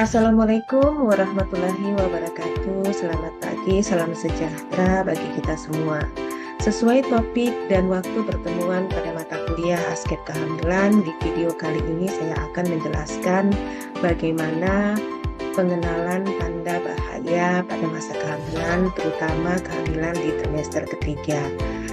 Assalamualaikum warahmatullahi wabarakatuh. Selamat pagi, salam sejahtera bagi kita semua. Sesuai topik dan waktu pertemuan pada mata kuliah askep kehamilan, di video kali ini saya akan menjelaskan bagaimana pengenalan tanda bahaya pada masa kehamilan, terutama kehamilan di trimester ketiga.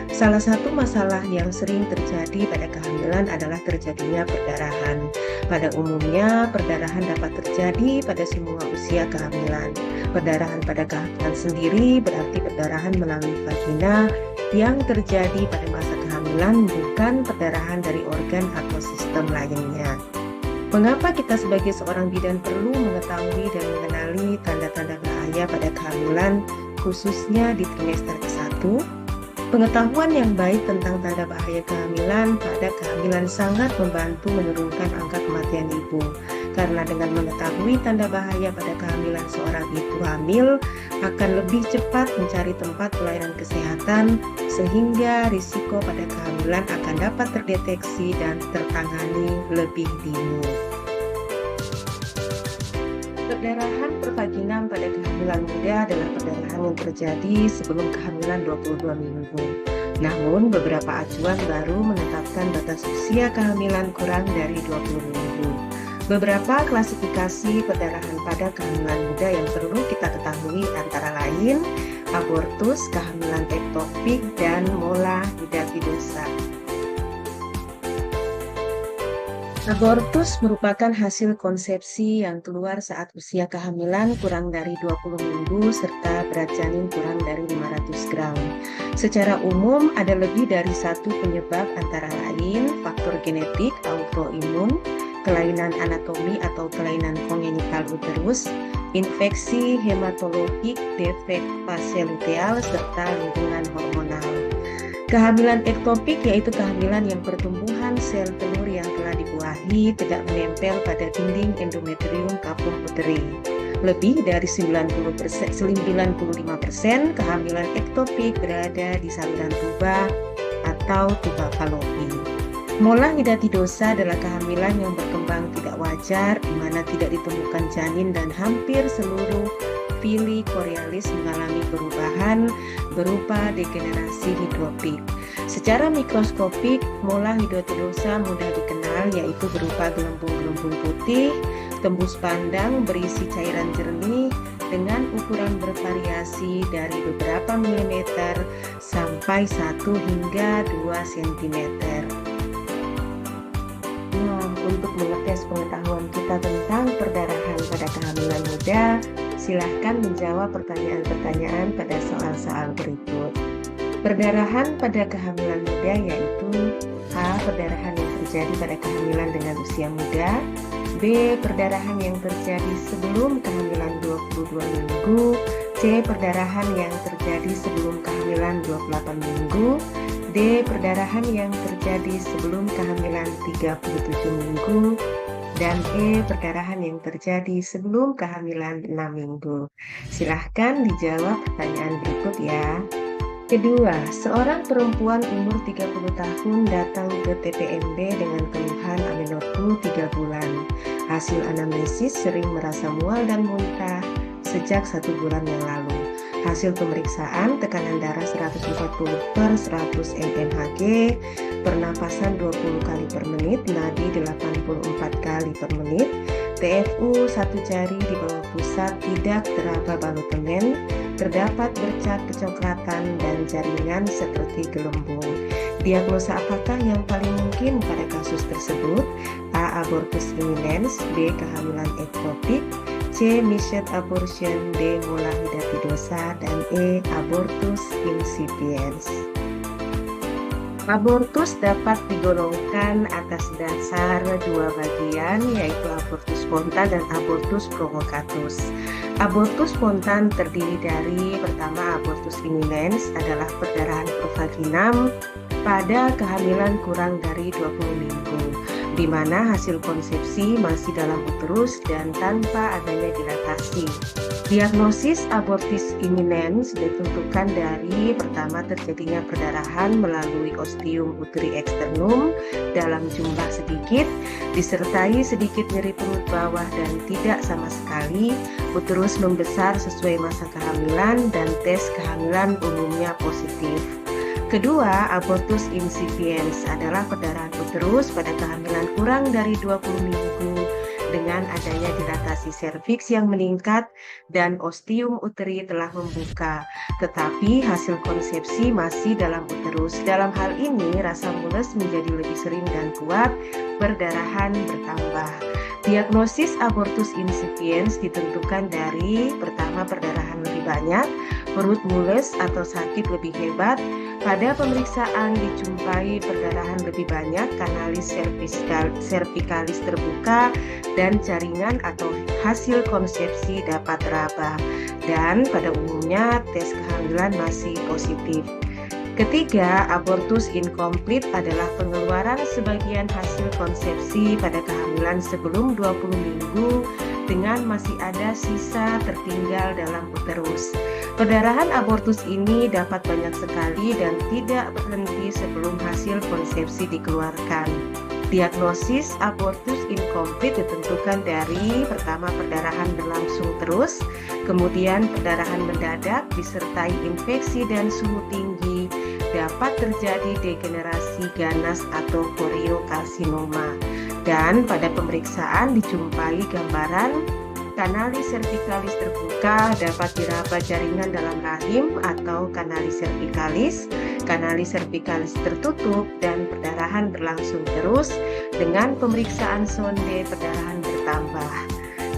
Salah satu masalah yang sering terjadi pada kehamilan adalah terjadinya perdarahan. Pada umumnya, perdarahan dapat terjadi pada semua usia kehamilan. Perdarahan pada kehamilan sendiri berarti perdarahan melalui vagina yang terjadi pada masa kehamilan, bukan perdarahan dari organ atau sistem lainnya. Mengapa kita sebagai seorang bidan perlu mengetahui dan mengenali tanda-tanda bahaya pada kehamilan, khususnya di trimester ke-1? Pengetahuan yang baik tentang tanda bahaya kehamilan pada kehamilan sangat membantu menurunkan angka kematian ibu. Karena dengan mengetahui tanda bahaya pada kehamilan, seorang ibu hamil akan lebih cepat mencari tempat pelayanan kesehatan, sehingga risiko pada kehamilan akan dapat terdeteksi dan tertangani lebih dini. Perdarahan pervaginam pada kehamilan muda adalah perdarahan yang terjadi sebelum kehamilan 22 minggu. Namun, beberapa acuan baru menetapkan batas usia kehamilan kurang dari 20 minggu. Beberapa klasifikasi perdarahan pada kehamilan muda yang perlu kita ketahui antara lain abortus, kehamilan ektopik, dan mola hidapidosa. Abortus merupakan hasil konsepsi yang keluar saat usia kehamilan kurang dari 20 minggu serta berat janin kurang dari 500 gram. Secara umum ada lebih dari satu penyebab, antara lain faktor genetik, autoimun, kelainan anatomi atau kelainan kongenital uterus, infeksi hematologik, defek fase luteal, serta lingkungan hormonal. Kehamilan ektopik yaitu kehamilan yang pertumbuhan sel telur yang telah dibuahi tidak menempel pada dinding endometrium kapur uteri. Lebih dari 95% kehamilan ektopik berada di saluran tuba atau tuba falopi. Mola hidapidosa adalah kehamilan yang berkembang tidak wajar, di mana tidak ditemukan janin dan hampir seluruh pili korealis mengalami perubahan berupa degenerasi hidropik. Secara mikroskopik, mola hidapidosa mudah dikenal, yaitu berupa gelembung-gelembung putih, tembus pandang berisi cairan jernih dengan ukuran bervariasi dari beberapa milimeter sampai 1 hingga 2 cm. Untuk mengetes pengetahuan kita tentang perdarahan pada kehamilan muda, silahkan menjawab pertanyaan-pertanyaan pada soal-soal berikut. Perdarahan pada kehamilan muda yaitu A. Perdarahan yang terjadi pada kehamilan dengan usia muda, B. Perdarahan yang terjadi sebelum kehamilan 22 minggu, C. Perdarahan yang terjadi sebelum kehamilan 28 minggu, D. Perdarahan yang terjadi sebelum kehamilan 37 minggu, dan E. Perdarahan yang terjadi sebelum kehamilan 6 minggu. Silahkan dijawab pertanyaan berikut ya. Kedua, seorang perempuan umur 30 tahun datang ke TPMB dengan keluhan amenorrhea 3 bulan. Hasil anamnesis sering merasa mual dan muntah sejak 1 bulan yang lalu. Hasil pemeriksaan tekanan darah 140/100 mmHg, pernapasan 20 kali per menit, nadi 84 kali per menit, TFU 1 jari di bawah pusat tidak teraba balut temen, terdapat bercat kecoklatan dan jaringan seperti gelembung. Diagnosa apakah yang paling mungkin pada kasus tersebut? A. Abortus imminens, B. Kehamilan ektopik, C. Misset abortion, D. Mola hidapidosa, dan E. Abortus incipiens. Abortus dapat digolongkan atas dasar 2 bagian, yaitu abortus spontan dan abortus provokatus. Abortus spontan terdiri dari, pertama, abortus imminens adalah perdarahan pervaginam pada kehamilan kurang dari 20 minggu. di mana hasil konsepsi masih dalam uterus dan tanpa adanya dilatasi. Diagnosis abortus imminens ditentukan dari pertama terjadinya perdarahan melalui ostium uteri externum dalam jumlah sedikit, disertai sedikit nyeri perut bawah dan tidak sama sekali, uterus membesar sesuai masa kehamilan dan tes kehamilan umumnya positif. Kedua, abortus insipiens adalah perdarahan uterus pada kehamilan kurang dari 20 minggu dengan adanya dilatasi serviks yang meningkat dan ostium uteri telah membuka, tetapi hasil konsepsi masih dalam uterus. Dalam hal ini, rasa mules menjadi lebih sering dan kuat, perdarahan bertambah. Diagnosis abortus insipiens ditentukan dari pertama perdarahan lebih banyak, perut mules atau sakit lebih hebat. Pada pemeriksaan dijumpai perdarahan lebih banyak, kanalis cervicalis terbuka, dan jaringan atau hasil konsepsi dapat teraba. Dan pada umumnya tes kehamilan masih positif. Ketiga, abortus incomplete adalah pengeluaran sebagian hasil konsepsi pada kehamilan sebelum 20 minggu dengan masih ada sisa tertinggal dalam uterus. Perdarahan abortus ini dapat banyak sekali dan tidak berhenti sebelum hasil konsepsi dikeluarkan. Diagnosis abortus incomplete ditentukan dari pertama perdarahan berlangsung terus, kemudian perdarahan mendadak disertai infeksi dan suhu tinggi, dapat terjadi degenerasi ganas atau koriokarsinoma. Dan pada pemeriksaan dijumpai gambaran kanalis cervicalis terbuka, dapat diraba jaringan dalam rahim atau kanalis cervicalis tertutup, dan perdarahan berlangsung terus. Dengan pemeriksaan sonde, perdarahan bertambah.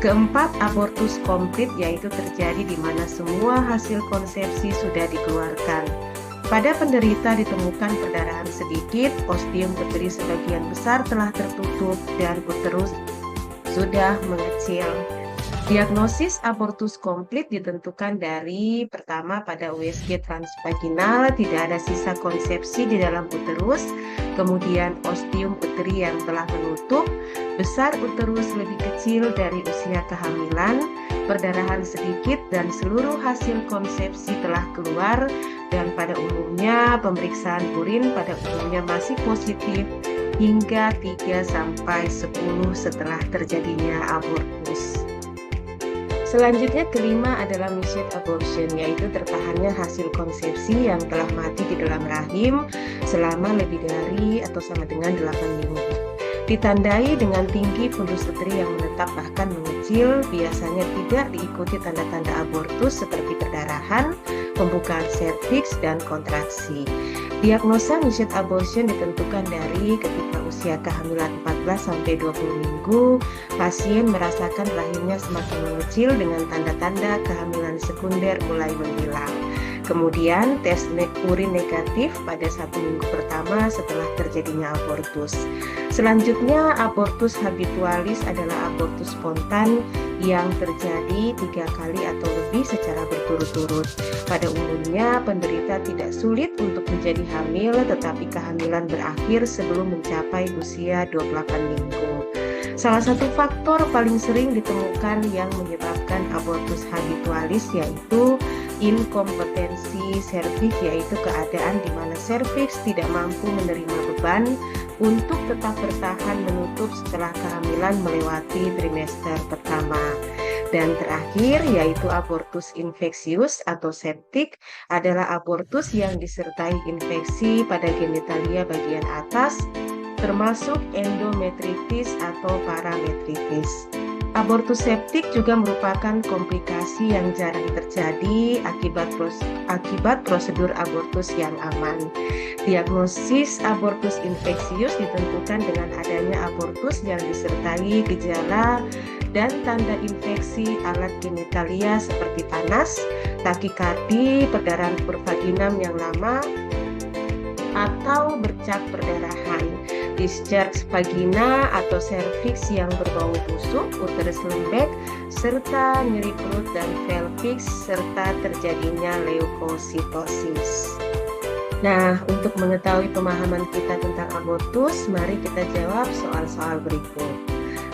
Keempat, abortus komplit, yaitu terjadi di mana semua hasil konsepsi sudah dikeluarkan. Pada penderita ditemukan perdarahan sedikit, ostium uteri sebagian besar telah tertutup, dan uterus sudah mengecil. Diagnosis abortus komplit ditentukan dari pertama pada USG transvaginal tidak ada sisa konsepsi di dalam uterus, kemudian ostium uteri yang telah menutup, besar uterus lebih kecil dari usia kehamilan, perdarahan sedikit dan seluruh hasil konsepsi telah keluar, dan pada umumnya pemeriksaan urin pada umumnya masih positif hingga 3-10 setelah terjadinya abortus. Selanjutnya kelima adalah missioned abortion, yaitu tertahannya hasil konsepsi yang telah mati di dalam rahim selama lebih dari atau sama dengan 8 minggu. Ditandai dengan tinggi fundus uteri yang menetap bahkan mengecil, biasanya tidak diikuti tanda-tanda abortus seperti perdarahan, pembukaan serviks, dan kontraksi. Diagnosa missioned abortion ditentukan dari ketika usia kehamilan 14-20 minggu, pasien merasakan rahimnya semakin mengecil dengan tanda-tanda kehamilan sekunder mulai menghilang. Kemudian tes urin negatif pada 1 minggu pertama setelah terjadinya abortus. Selanjutnya abortus habitualis adalah abortus spontan yang terjadi 3 kali atau lebih secara berturut-turut. Pada umumnya penderita tidak sulit untuk menjadi hamil, tetapi kehamilan berakhir sebelum mencapai usia 28 minggu. Salah satu faktor paling sering ditemukan yang menyebabkan abortus habitualis yaitu inkompetensi serviks, yaitu keadaan di mana serviks tidak mampu menerima beban untuk tetap bertahan menutup setelah kehamilan melewati trimester pertama. Dan terakhir yaitu abortus infeksius atau septik adalah abortus yang disertai infeksi pada genitalia bagian atas termasuk endometritis atau parametritis. Abortus septik juga merupakan komplikasi yang jarang terjadi akibat prosedur abortus yang aman. Diagnosis abortus infeksius ditentukan dengan adanya abortus yang disertai gejala dan tanda infeksi alat genitalia seperti panas, takikardi, perdarahan vaginam yang lama, atau bercak perdarahan, discharge vagina atau serviks yang berbau busuk, uterus lembek, serta nyeri perut dan pelvis, serta terjadinya leukositosis. Nah, untuk mengetahui pemahaman kita tentang abortus, mari kita jawab soal-soal berikut.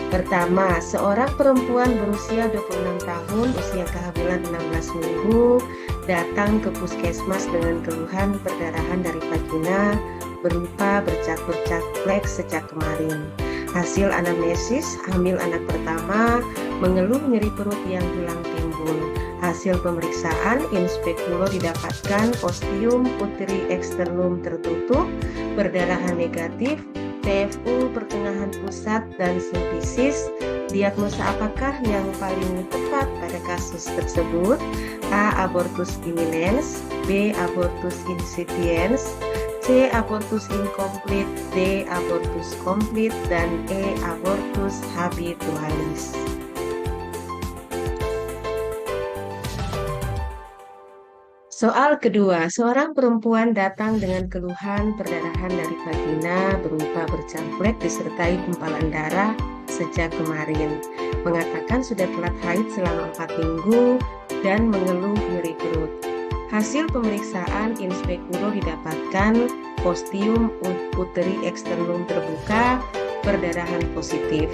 Pertama, seorang perempuan berusia 26 tahun, usia kehamilan 16 minggu, datang ke puskesmas dengan keluhan perdarahan dari vagina berupa bercak-bercak flek sejak kemarin. Hasil anamnesis, hamil anak pertama, mengeluh nyeri perut yang hilang timbul. Hasil pemeriksaan, in speculo didapatkan ostium uteri externum tertutup, perdarahan negatif, TFU pertengahan pusat dan simpisis. Diagnosa apakah yang paling tepat pada kasus tersebut? A. Abortus imminens, B. Abortus incipiens, C. Abortus incomplete, D. Abortus complete, dan E. Abortus habitualis. Soal kedua, seorang perempuan datang dengan keluhan perdarahan dari vagina berupa bercak flek disertai gumpalan darah sejak kemarin. Mengatakan sudah telat haid selama 4 minggu dan mengeluh nyeri perut. Hasil pemeriksaan in speculo didapatkan ostium uteri externum terbuka, perdarahan positif.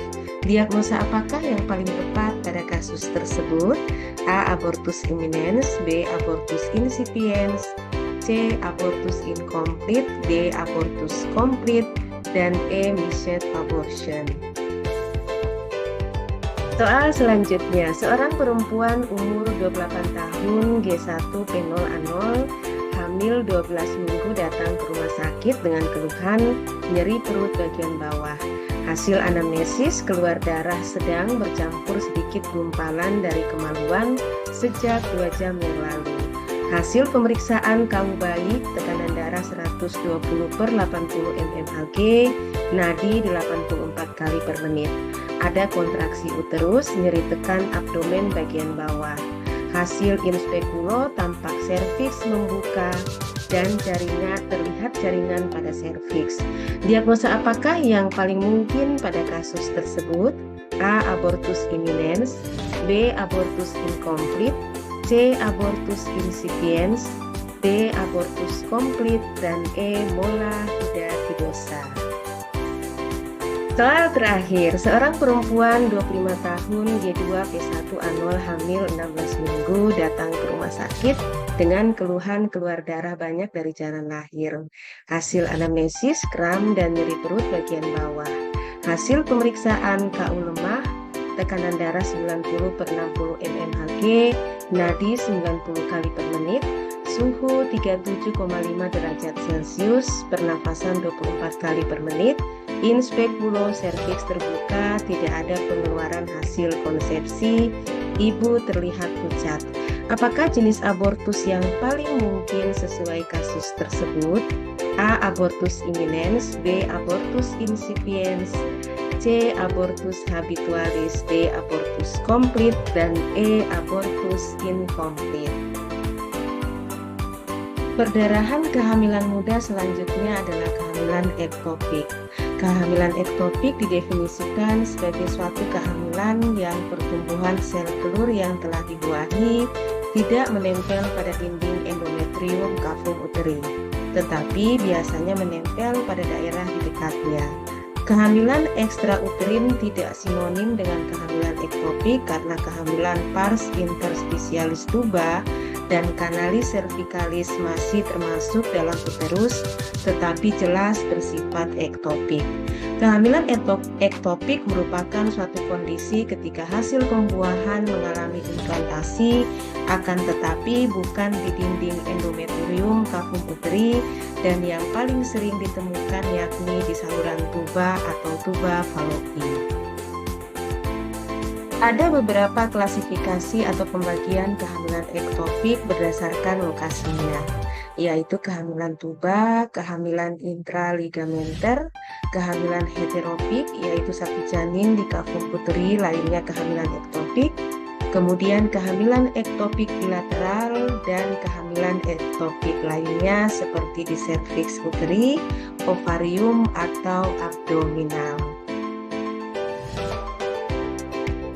Diagnosa apakah yang paling tepat pada kasus tersebut? A. Abortus imminens, B. Abortus incipiens, C. Abortus incomplete, D. Abortus complete, dan E. Missed abortion. Soal selanjutnya, seorang perempuan umur 28 tahun, G1 P0 A0, hamil 12 minggu datang ke rumah sakit dengan keluhan nyeri perut bagian bawah. Hasil anamnesis, keluar darah sedang bercampur sedikit gumpalan dari kemaluan sejak 2 jam yang lalu. Hasil pemeriksaan kamu baik, tekanan darah 120/80 mmHg, nadi 84 kali per menit. Ada kontraksi uterus, nyeri tekan abdomen bagian bawah. Hasil in speculo tampak serviks membuka dan terlihat jaringan pada serviks. Diagnosa apakah yang paling mungkin pada kasus tersebut? A. Abortus imminens, B. Abortus incomplete, C. Abortus incipiens, D. Abortus complete, dan E. mola hidapidosa. Soal terakhir, seorang perempuan 25 tahun G2 P1 A0 hamil 16 minggu datang ke rumah sakit dengan keluhan keluar darah banyak dari jalan lahir. Hasil anamnesis, kram dan nyeri perut bagian bawah. Hasil pemeriksaan KU lemah, tekanan darah 90/60 mmHg, nadi 90 kali per menit, suhu 37,5 derajat Celcius, pernafasan 24 kali per menit, in speculo serviks terbuka, tidak ada pengeluaran hasil konsepsi, ibu terlihat pucat. Apakah jenis abortus yang paling mungkin sesuai kasus tersebut? A. Abortus imminens, B. Abortus incipiens, C. Abortus habitualis, D. Abortus complete, dan E. Abortus incomplete. Perdarahan kehamilan muda selanjutnya adalah kehamilan ektopik. Kehamilan ektopik didefinisikan sebagai suatu kehamilan yang pertumbuhan sel telur yang telah dibuahi tidak menempel pada dinding endometrium kavum uteri, tetapi biasanya menempel pada daerah di dekatnya. Kehamilan ekstrauterin tidak sinonim dengan kehamilan ektopik karena kehamilan pars interstitialis tuba dan kanalis cervicalis masih termasuk dalam uterus, tetapi jelas bersifat ektopik. Kehamilan ektopik merupakan suatu kondisi ketika hasil pembuahan mengalami implantasi, akan tetapi bukan di dinding endometrium kavum uteri, dan yang paling sering ditemukan yakni di saluran tuba atau tuba Fallopi. Ada beberapa klasifikasi atau pembagian kehamilan ektopik berdasarkan lokasinya, yaitu kehamilan tuba, kehamilan intraligamenter, kehamilan heteropik, yaitu satu janin di kavum uteri, lainnya kehamilan ektopik, kemudian kehamilan ektopik bilateral, dan kehamilan ektopik lainnya seperti di serviks uteri, ovarium, atau abdominal.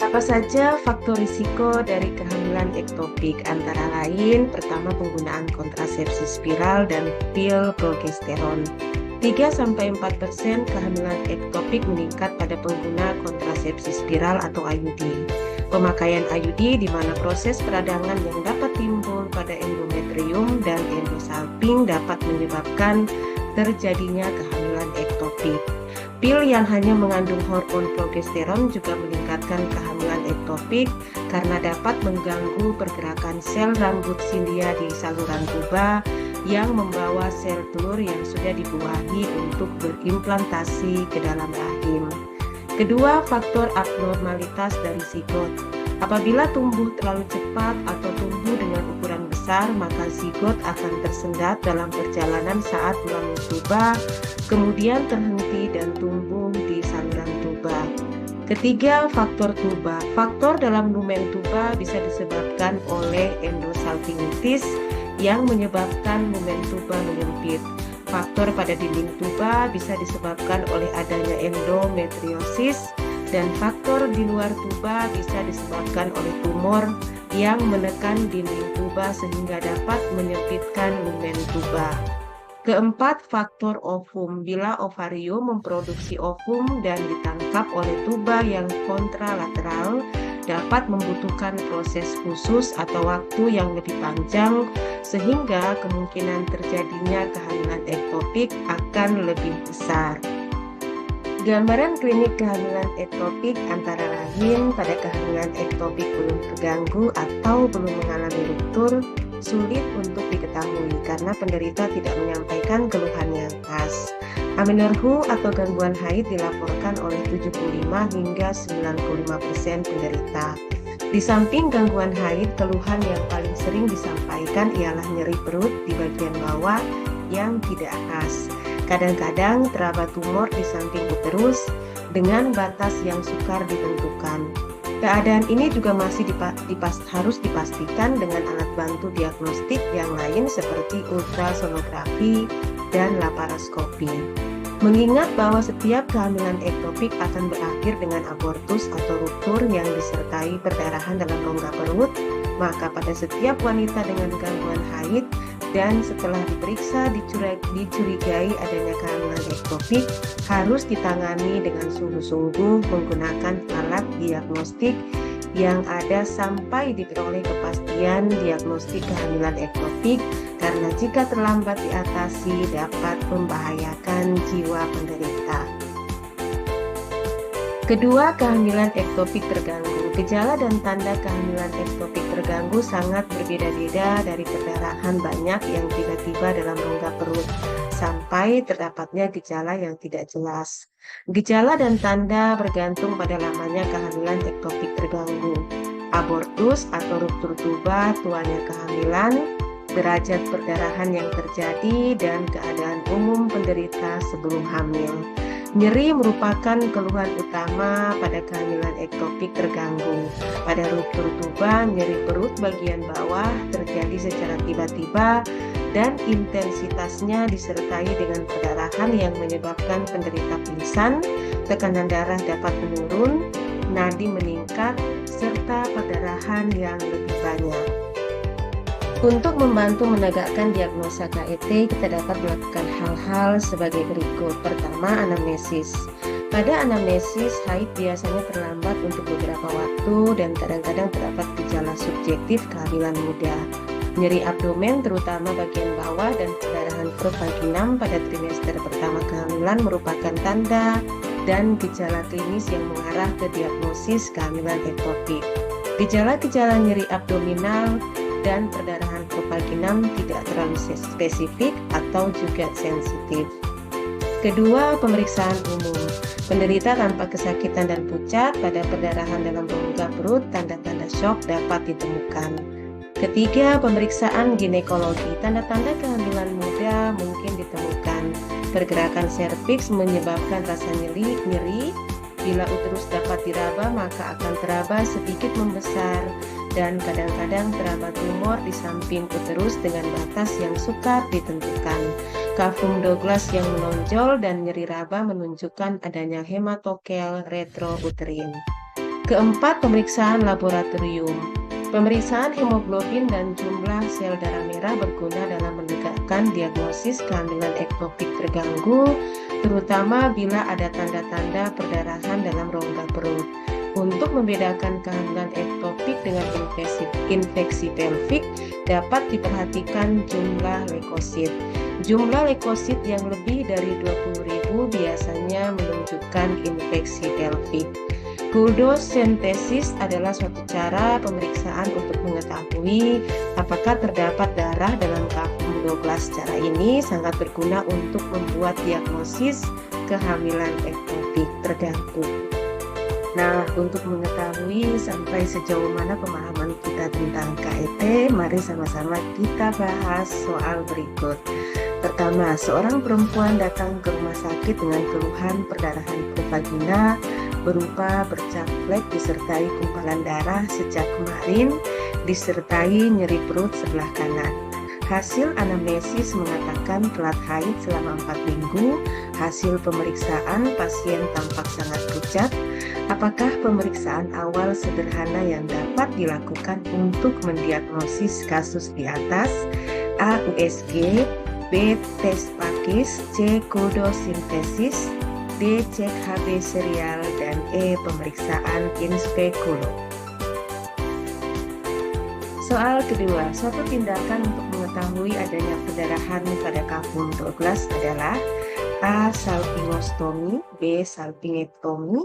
Apa saja faktor risiko dari kehamilan kehamilan ektopik antara lain pertama penggunaan kontrasepsi spiral dan pil progesteron. 3-4% kehamilan ektopik meningkat pada pengguna kontrasepsi spiral atau IUD. Pemakaian IUD di mana proses peradangan yang dapat timbul pada endometrium dan endosalping dapat menyebabkan terjadinya kehamilan ektopik. Pil yang hanya mengandung hormon progesteron juga meningkatkan kehamilan ektopik karena dapat mengganggu pergerakan sel rambut silia di saluran tuba yang membawa sel telur yang sudah dibuahi untuk berimplantasi ke dalam rahim. Kedua, faktor abnormalitas dari zigot. Apabila tumbuh terlalu cepat atau tumbuh dengan ukuran besar, maka zigot akan tersendat dalam perjalanan saat ulangan tuba, kemudian terhenti dan tumbuh di saluran tuba. Ketiga, faktor tuba. Faktor dalam lumen tuba bisa disebabkan oleh endosalpingitis yang menyebabkan lumen tuba menyempit. Faktor pada dinding tuba bisa disebabkan oleh adanya endometriosis, dan faktor di luar tuba bisa disebabkan oleh tumor yang menekan dinding tuba sehingga dapat menyempitkan lumen tuba. Keempat, faktor ovum. Bila ovarium memproduksi ovum dan ditangkap oleh tuba yang kontralateral, dapat membutuhkan proses khusus atau waktu yang lebih panjang sehingga kemungkinan terjadinya kehamilan ektopik akan lebih besar. Gambaran klinik kehamilan ektopik antara lain pada kehamilan ektopik belum terganggu atau belum mengalami ruptur sulit untuk diketahui karena penderita tidak menyampaikan keluhan yang khas. Amenorrhea atau gangguan haid dilaporkan oleh 75 hingga 95% penderita. Di samping gangguan haid, keluhan yang paling sering disampaikan ialah nyeri perut di bagian bawah yang tidak khas. Kadang-kadang teraba tumor di samping uterus dengan batas yang sukar ditentukan. Keadaan ini juga masih harus dipastikan dengan alat bantu diagnostik yang lain seperti ultrasonografi dan laparoskopi. Mengingat bahwa setiap kehamilan ektopik akan berakhir dengan abortus atau ruptur yang disertai perdarahan dalam rongga perut, maka pada setiap wanita dengan gangguan haid dan setelah diperiksa dicurigai adanya kehamilan ektopik harus ditangani dengan sungguh-sungguh menggunakan alat diagnostik yang ada sampai diperoleh kepastian diagnostik kehamilan ektopik, karena jika terlambat diatasi dapat membahayakan jiwa penderita. Kedua, kehamilan ektopik terganggu. Gejala dan tanda kehamilan ektopik terganggu sangat berbeda-beda dari perdarahan banyak yang tiba-tiba dalam rongga perut sampai terdapatnya gejala yang tidak jelas. Gejala dan tanda bergantung pada lamanya kehamilan ektopik terganggu. Abortus atau ruptur tuba, tuanya kehamilan, derajat perdarahan yang terjadi, dan keadaan umum penderita sebelum hamil. Nyeri merupakan keluhan utama pada kehamilan ektopik terganggu. Pada ruptur tuba, nyeri perut bagian bawah terjadi secara tiba-tiba dan intensitasnya disertai dengan perdarahan yang menyebabkan penderita pingsan, tekanan darah dapat menurun, nadi meningkat, serta perdarahan yang lebih banyak. Untuk membantu menegakkan diagnosa KET, kita dapat melakukan hal-hal sebagai berikut. Pertama, anamnesis. Pada anamnesis, haid biasanya terlambat untuk beberapa waktu dan kadang-kadang terdapat gejala subjektif kehamilan muda. Nyeri abdomen terutama bagian bawah dan perdarahan perut vaginam pada trimester pertama kehamilan merupakan tanda dan gejala klinis yang mengarah ke diagnosis kehamilan ektopik. Gejala-gejala nyeri abdominal dan perdarahan perut vaginam tidak terlalu spesifik atau juga sensitif. Kedua, pemeriksaan umum. Penderita tanpa kesakitan dan pucat pada perdarahan dalam rongga perut, tanda-tanda shock dapat ditemukan. Ketiga, pemeriksaan ginekologi. Tanda-tanda kehamilan muda mungkin ditemukan. Pergerakan serviks menyebabkan rasa nyeri. Bila uterus dapat diraba, maka akan teraba sedikit membesar, dan kadang-kadang teraba tumor di samping uterus dengan batas yang sukar ditentukan. Kavum Douglas yang menonjol dan nyeri raba menunjukkan adanya hematokel retrouterin. Keempat, pemeriksaan laboratorium. Pemeriksaan hemoglobin dan jumlah sel darah merah berguna dalam menegakkan diagnosis kehamilan ektopik terganggu, terutama bila ada tanda-tanda perdarahan dalam rongga perut. Untuk membedakan kehamilan ektopik dengan infeksi pelvik, dapat diperhatikan jumlah leukosit. Jumlah leukosit yang lebih dari 20.000 biasanya menunjukkan infeksi pelvik. Kuldosentesis adalah suatu cara pemeriksaan untuk mengetahui apakah terdapat darah dalam kafum Douglas. Cara ini sangat berguna untuk membuat diagnosis kehamilan ektopik terganggu. Nah, untuk mengetahui sampai sejauh mana pemahaman kita tentang KET, mari sama-sama kita bahas soal berikut. Pertama, seorang perempuan datang ke rumah sakit dengan keluhan perdarahan vagina berupa bercak flek disertai kumpalan darah sejak kemarin, disertai nyeri perut sebelah kanan. Hasil anamnesis mengatakan telat haid selama 4 minggu. Hasil pemeriksaan pasien tampak sangat pucat. Apakah pemeriksaan awal sederhana yang dapat dilakukan untuk mendiagnosis kasus di atas? A. USG, B. Tes Pakis, C. Kuldosintesis, D. Cek HB serial, dan E. Pemeriksaan inspekulum. Soal kedua, suatu tindakan untuk mengetahui adanya perdarahan pada kafum Douglas adalah A. Salpingostomi, B. salpingektomi,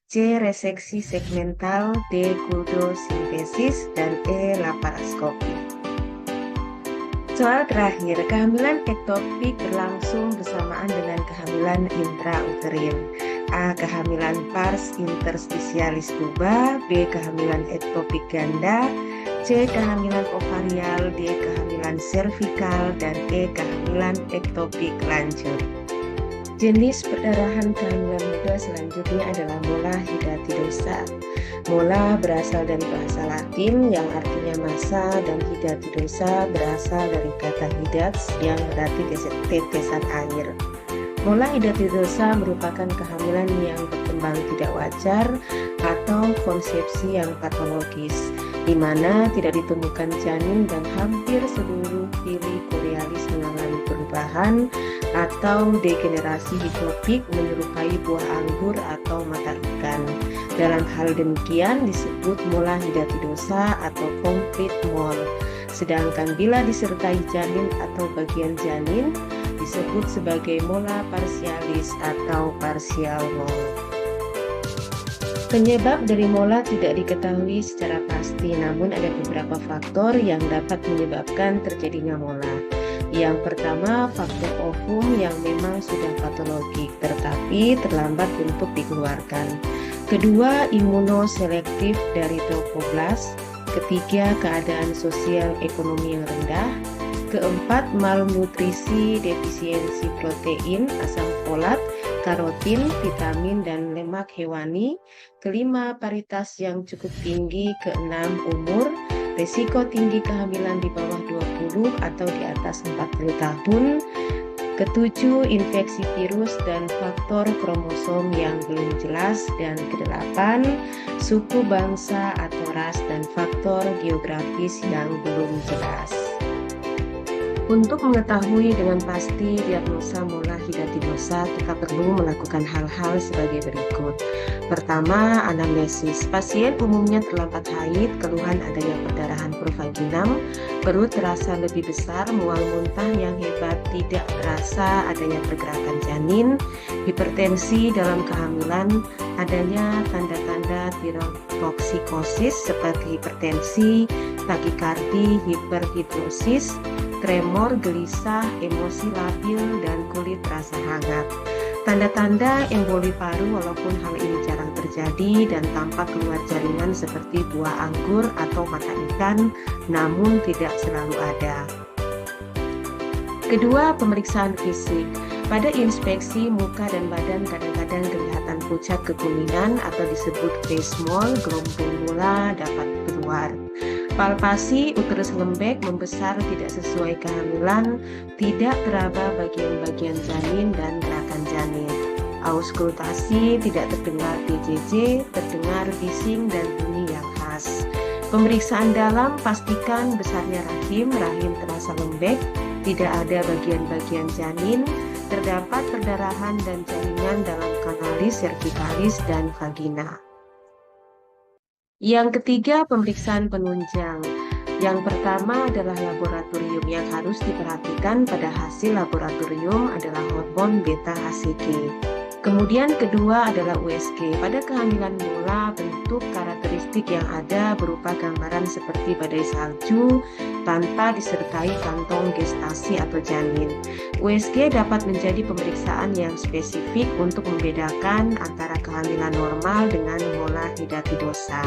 C. reseksi segmental, D. kuldosintesis, dan E. laparoskopi. Soal terakhir, kehamilan ektopik berlangsung bersamaan dengan kehamilan intrauterin. A. Kehamilan pars interstitialis tuba, B. Kehamilan ektopik ganda, C. Kehamilan ovarial, D. Kehamilan servikal, dan E. Kehamilan ektopik lanjut. Jenis perdarahan kehamilan muda selanjutnya adalah mola hidatidosa. Mola berasal dari bahasa Latin yang artinya massa, dan hidatidosa berasal dari kata hidats yang berarti tetesan air. Mola hidatidosa merupakan kehamilan yang berkembang tidak wajar atau konsepsi yang patologis, di mana tidak ditemukan janin dan hampir seluruh pili korealis mengalami perubahan atau degenerasi hiklopik menyerupai buah anggur atau mata ikan. Dalam hal demikian disebut mola hidatidosa atau complete mole. Sedangkan bila disertai janin atau bagian janin disebut sebagai mola parsialis atau partial mole. Penyebab dari mola tidak diketahui secara pasti, namun ada beberapa faktor yang dapat menyebabkan terjadinya mola. Yang pertama, faktor ovum yang memang sudah patologik tetapi terlambat untuk dikeluarkan. Kedua, imunoselektif dari trophoblas. Ketiga, keadaan sosial ekonomi yang rendah. Keempat, malnutrisi, defisiensi protein, asam folat, karotin, vitamin, dan lemak hewani. Kelima, paritas yang cukup tinggi. Keenam, umur, risiko tinggi kehamilan di bawah 20 atau di atas 40 tahun. Ketujuh, infeksi virus dan faktor kromosom yang belum jelas. Dan kedelapan, suku bangsa atau ras dan faktor geografis yang belum jelas. Untuk mengetahui dengan pasti diagnosa mola hidatidosa, kita perlu melakukan hal-hal sebagai berikut. Pertama, anamnesis. Pasien umumnya terlambat haid, keluhan adanya perdarahan provaginam, perut terasa lebih besar, mual muntah yang hebat, tidak terasa adanya pergerakan janin, hipertensi dalam kehamilan, adanya tanda-tanda tirotoksikosis seperti hipertensi, takikardi, hiperhidrosis, tremor, gelisah, emosi labil, dan kulit terasa hangat. Tanda-tanda emboli paru walaupun hal ini jarang terjadi dan tampak keluar jaringan seperti buah anggur atau mata ikan, namun tidak selalu ada. Kedua, pemeriksaan fisik. Pada inspeksi, muka dan badan kadang-kadang kelihatan pucat kekuningan atau disebut face mole, gelombang bola dapat keluar. Palpasi, uterus lembek, membesar tidak sesuai kehamilan, tidak teraba bagian-bagian janin dan gerakan janin. Auskultasi, tidak terdengar DJJ, terdengar bising dan bunyi yang khas. Pemeriksaan dalam, pastikan besarnya rahim terasa lembek, tidak ada bagian-bagian janin, terdapat perdarahan dan jaringan dalam kanalis, servikalis, dan vagina. Yang ketiga, pemeriksaan penunjang. Yang pertama adalah laboratorium. Yang harus diperhatikan pada hasil laboratorium adalah hormon beta-HCG. Kemudian kedua adalah USG. Pada kehamilan mula, bentuk karakteristik yang ada berupa gambaran seperti badai salju tanpa disertai kantong gestasi atau janin. USG dapat menjadi pemeriksaan yang spesifik untuk membedakan antara kehamilan normal dengan mola hidatidosa.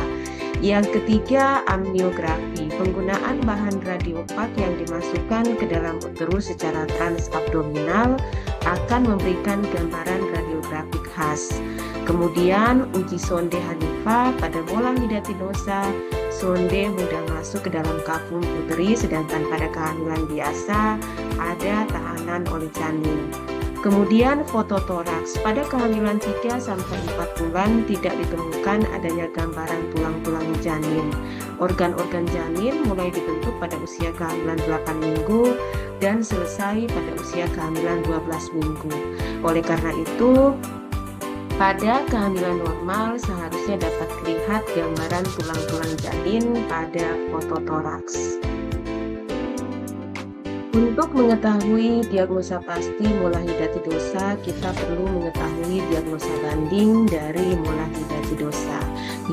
Yang ketiga, amniografi. Penggunaan bahan radiopak yang dimasukkan ke dalam uterus secara transabdominal akan memberikan gambaran radiografik khas. Kemudian, uji sonde Hanifa pada mola hidatidosa. Sonde mudah masuk ke dalam kafum uteri, sedangkan pada kehamilan biasa ada tahanan oleh janin. Kemudian fototoraks. Pada kehamilan 3-4 bulan tidak ditemukan adanya gambaran tulang-tulang janin. Organ-organ janin mulai dibentuk pada usia kehamilan 8 minggu dan selesai pada usia kehamilan 12 minggu. Oleh karena itu, pada kehamilan normal seharusnya dapat terlihat gambaran tulang-tulang janin pada fototoraks. Untuk mengetahui diagnosa pasti mola hidatidosa, kita perlu mengetahui diagnosa banding dari mola hidatidosa,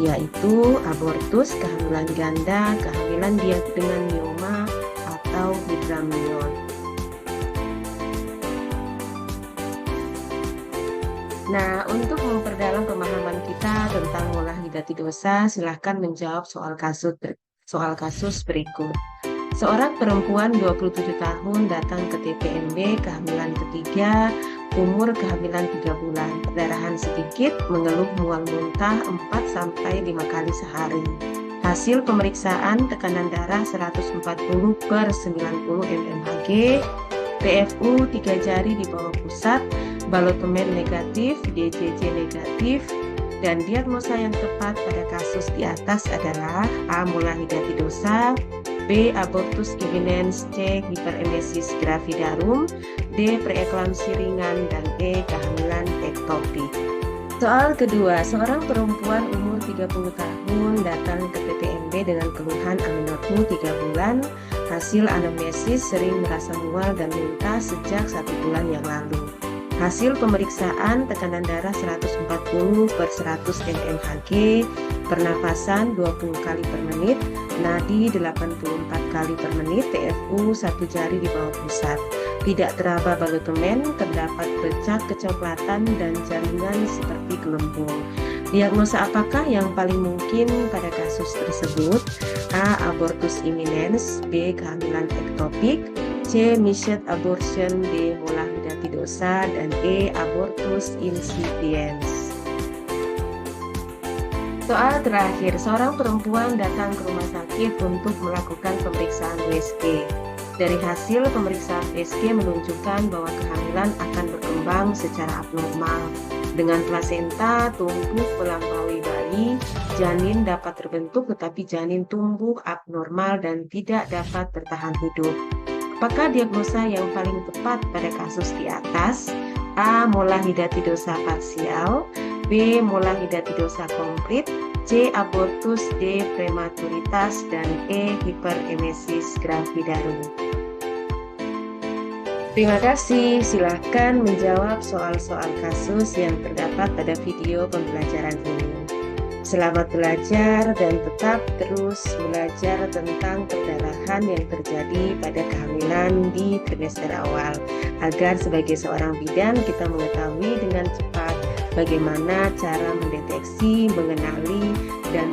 yaitu abortus, kehamilan ganda, kehamilan dengan mioma, atau hidramnion. Nah, untuk memperdalam pemahaman kita tentang mola hidatidosa, silahkan menjawab soal kasus berikut. Seorang perempuan 27 tahun datang ke TPMB, kehamilan ketiga, umur kehamilan 3 bulan, perdarahan sedikit, mengeluh mual muntah 4-5 kali sehari. Hasil pemeriksaan tekanan darah 140/90 mmHg, PFU 3 jari di bawah pusat, balotemen negatif, DJJ negatif, dan diagnosa yang tepat pada kasus di atas adalah A. mola hidatidosa, B. abortus imminens, C. hiperemesis gravidarum, D. preeklamsi ringan, dan E. kehamilan ektopik. Soal kedua, seorang perempuan umur 30 tahun datang ke TPMB dengan keluhan amenorrhea 3 bulan. Hasil anamnesis sering merasa mual dan muntah sejak 1 bulan yang lalu. Hasil pemeriksaan tekanan darah 140/100 mmHg, pernafasan 20 kali per menit, nadi 84 kali per menit, TFU 1 jari di bawah pusat. Tidak teraba balotemen, terdapat bercak kecoklatan dan jaringan seperti gelembung. Diagnosa apakah yang paling mungkin pada kasus tersebut? A. abortus imminens, B. kehamilan ektopik, C. misset abortion, D. mola hidatidosa, dan E. abortus incipiens. Soal terakhir, seorang perempuan datang ke rumah sakit untuk melakukan pemeriksaan USG. Dari hasil pemeriksaan USG menunjukkan bahwa kehamilan akan berkembang secara abnormal. Dengan plasenta tumbuh melampaui bayi, janin dapat terbentuk tetapi janin tumbuh abnormal dan tidak dapat bertahan hidup. Apakah diagnosa yang paling tepat pada kasus di atas? A. mola hidatidosa parsial, B. mola hidatidosa komplit, C. abortus, D. prematuritas, dan E. hiperemesis gravidarum. Terima kasih, silahkan menjawab soal-soal kasus yang terdapat pada video pembelajaran ini. Selamat belajar dan tetap terus belajar tentang perdarahan yang terjadi pada kehamilan di trimester awal, agar sebagai seorang bidan kita mengetahui dengan cepat bagaimana cara mendeteksi, mengenali, dan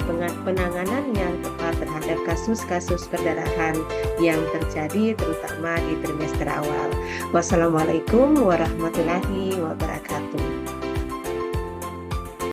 penanganan yang tepat terhadap kasus-kasus perdarahan yang terjadi terutama di trimester awal. Wassalamualaikum warahmatullahi wabarakatuh.